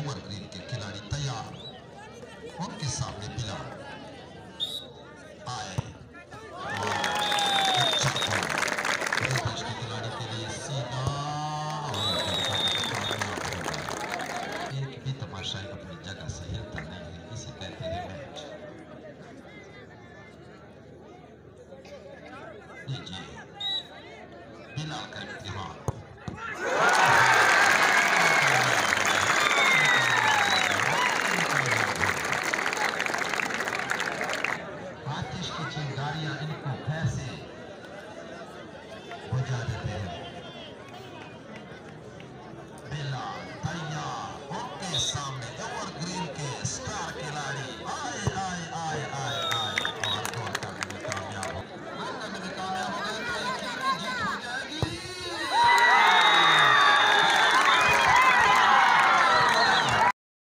Evergreen के खिलाड़ी तैयार, उनके सामने बिलाल आए। देश के खिलाड़ी के लिए सीधा एक भी तमाशाई अपनी जगह से हिलता नहीं है, इसे कहते हैं मैच। लीजिए बिलाल का इम्तिहान। इनको कैसे बुझा देते हैं।